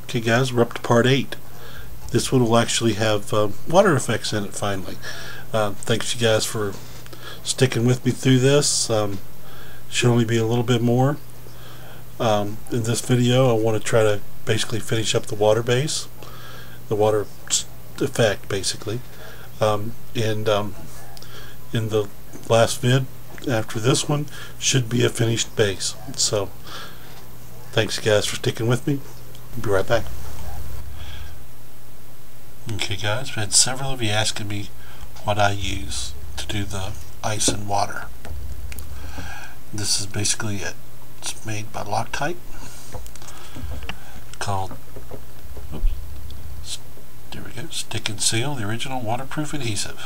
Okay guys, we're up to part 8. This one will actually have water effects in it finally. Thanks you guys for sticking with me through this. Should only be a little bit more. In this video I want to try to basically finish up the water base, the water effect basically. And in the last vid after this one should be a finished base. So thanks guys for sticking with me. I'll be right back. Okay guys, I've had several of you asking me what I use to do the ice and water. This is basically it. It's made by Loctite, called, oops, there we go, Stick and Seal, the original waterproof adhesive.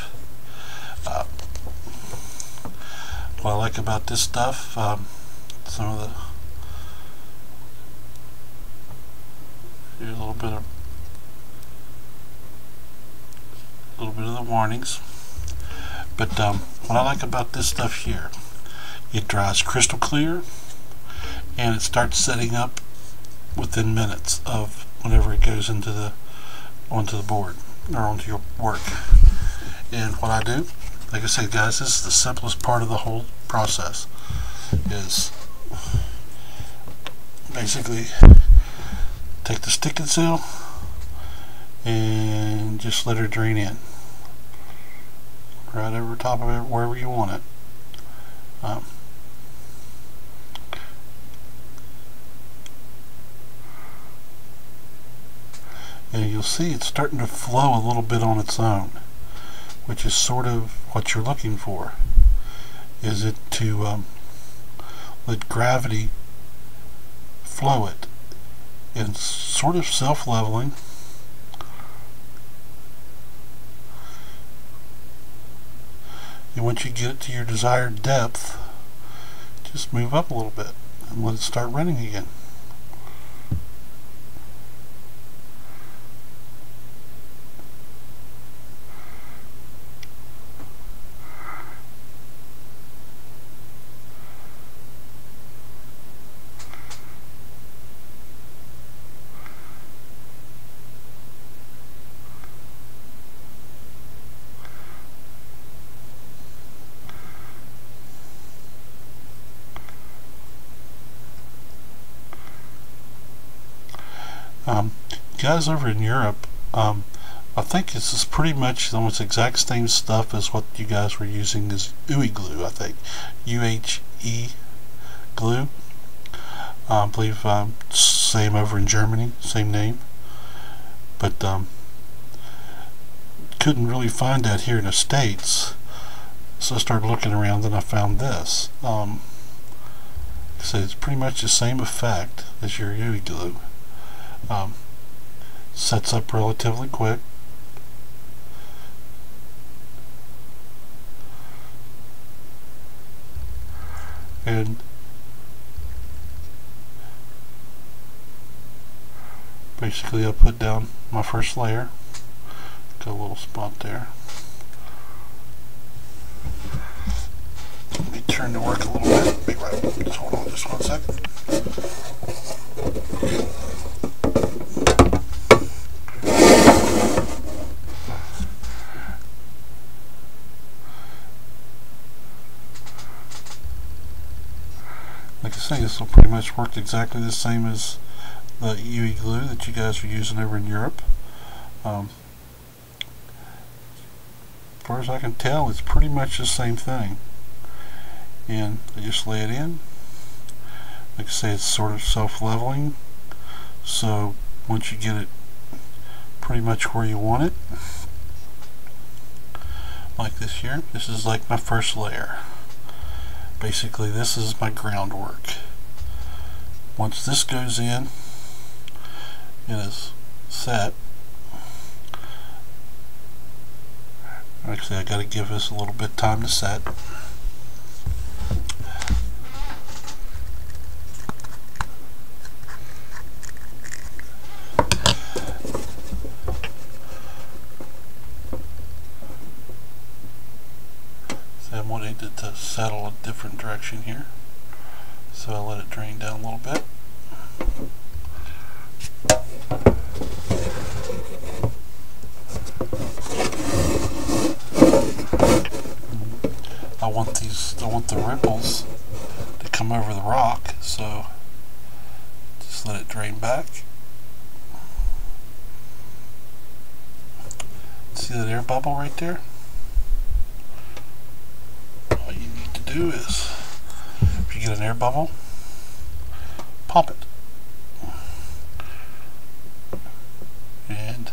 What I like about this stuff, some of the, here's a little bit of the warnings. But what I like about this stuff here, it dries crystal clear and it starts setting up within minutes of whenever it goes into onto the board or onto your work. And what I do, like I said guys, this is the simplest part of the whole process, is basically take the stick and seal and just let it drain in right over top of it, wherever you want it. And you'll see it's starting to flow a little bit on its own, which is sort of what you're looking for. Is it to let gravity flow it, and sort of self-leveling. And once you get it to your desired depth, just move up a little bit and let it start running again. Guys over in Europe, I think this is pretty much almost exact same stuff as what you guys were using as UHE glue, I think. UHE glue. I believe same over in Germany, same name. But couldn't really find that here in the States. So I started looking around and I found this. So it's pretty much the same effect as your UHE glue. Sets up relatively quick. And basically I put down my first layer. Got a little spot there. Let me turn the work a little bit. Be right. Just hold on just 1 second. Like I say, this will pretty much work exactly the same as the UHE glue that you guys are using over in Europe. As far as I can tell, it's pretty much the same thing. And I just lay it in. Like I say, it's sort of self-leveling. So once you get it pretty much where you want it, like this here, this is like my first layer. Basically this is my groundwork. Once this goes in, it is set. Actually I gotta give this a little bit of time to set. I'm wanting it to settle a different direction here, so I'll let it drain down a little bit. want the ripples to come over the rock, so just let it drain back. See that air bubble right there? All you need to do is, if you get an air bubble, pop it. And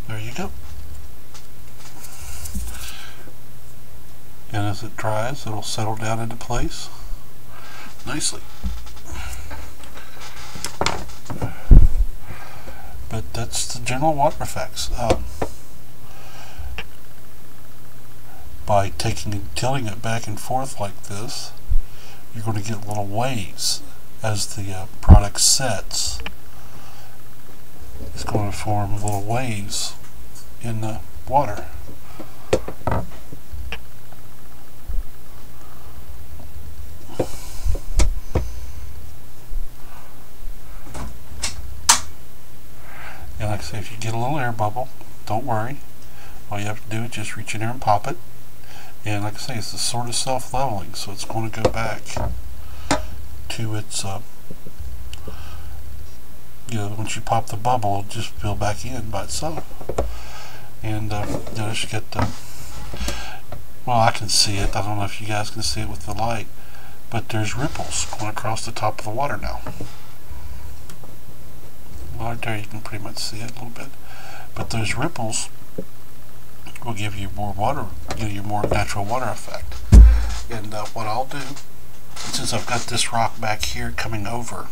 there you go. And as it dries, it'll settle down into place nicely. But that's the general water effects. By taking and tilting it back and forth like this, you're going to get little waves as the product sets. It's going to form little waves in the water. And like I say, if you get a little air bubble, don't worry. All you have to do is just reach in there and pop it. And like I say, it's sort of self-leveling, so it's going to go back to its, once you pop the bubble, it'll just fill back in by itself. And notice you get well, I can see it. I don't know if you guys can see it with the light, but there's ripples going across the top of the water now. Well, right there you can pretty much see it a little bit. But those ripples will give you more water, give you more natural water effect. And what I'll do, since I've got this rock back here coming over,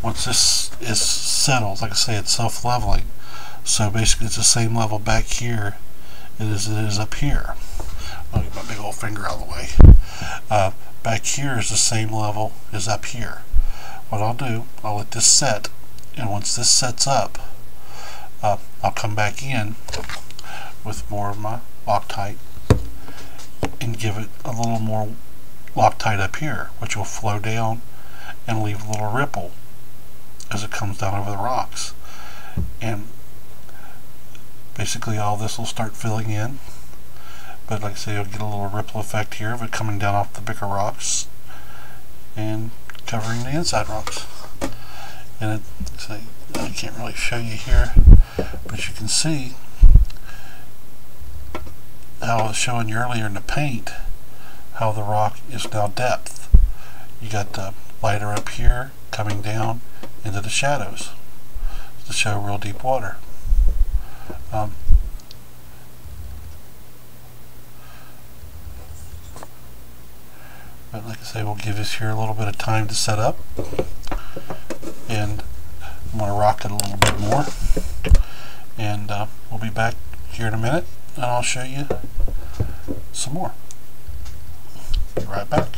once this is settled, like I say, it's self-leveling, so basically it's the same level back here as it is up here. I'll get my big old finger out of the way. Back here is the same level as up here. What I'll do, I'll let this set, and once this sets up, I'll come back in with more of my Loctite and give it a little more Loctite up here, which will flow down and leave a little ripple as it comes down over the rocks. And basically all this will start filling in, but like I say, you'll get a little ripple effect here of it coming down off the bigger rocks and covering the inside rocks. And I can't really show you here, but you can see how I was showing you earlier in the paint how the rock is now depth. You got the lighter up here coming down into the shadows to show real deep water. But like I say, we'll give this here a little bit of time to set up, and I'm going to rock it a little bit more, and we'll be back here in a minute and I'll show you some more. Be right back.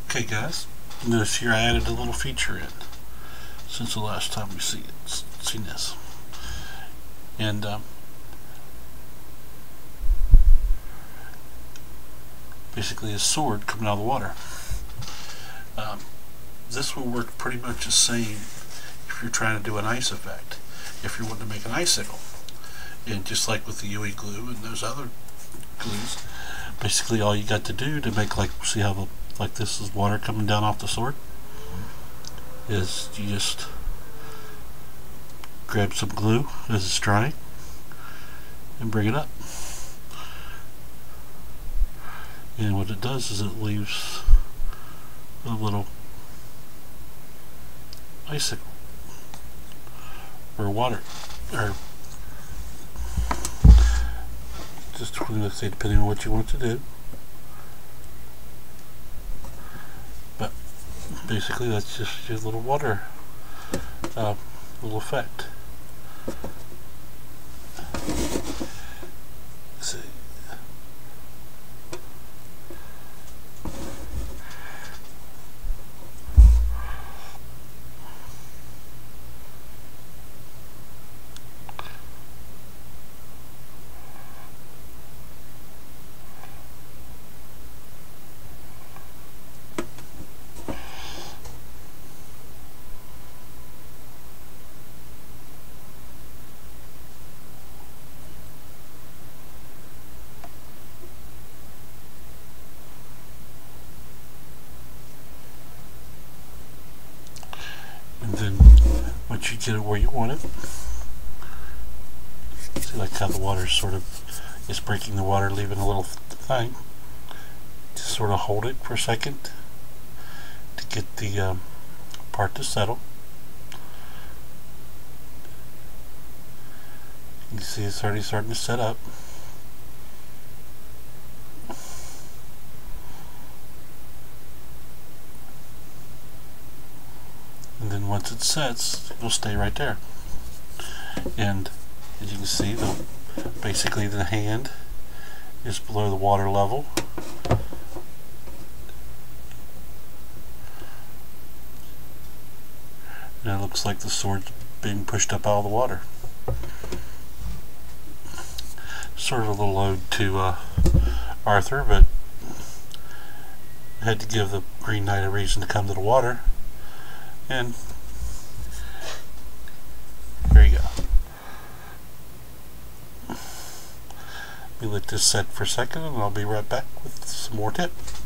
Okay guys, notice here I added a little feature in since the last time we seen this, and basically a sword coming out of the water. This will work pretty much the same if you're trying to do an ice effect, if you're wanting to make an icicle. And just like with the UE glue and those other glues, basically all you got to do to make, like, see how like this is water coming down off the sword, is you just grab some glue as it's drying and bring it up. And what it does is it leaves a little icicle or water, or just, let's say, depending on what you want to do. But basically that's just your little water little effect. Let's see. And then once you get it where you want it, see like how the water sort of is breaking the water, leaving a little thing. Just sort of hold it for a second to get the part to settle. You can see it's already starting to set up. And then once it sets, it'll stay right there. And as you can see, basically the hand is below the water level. And it looks like the sword's being pushed up out of the water. Sort of a little ode to Arthur, but had to give the Green Knight a reason to come to the water. And there you go. Let me let this set for a second, and I'll be right back with some more tips.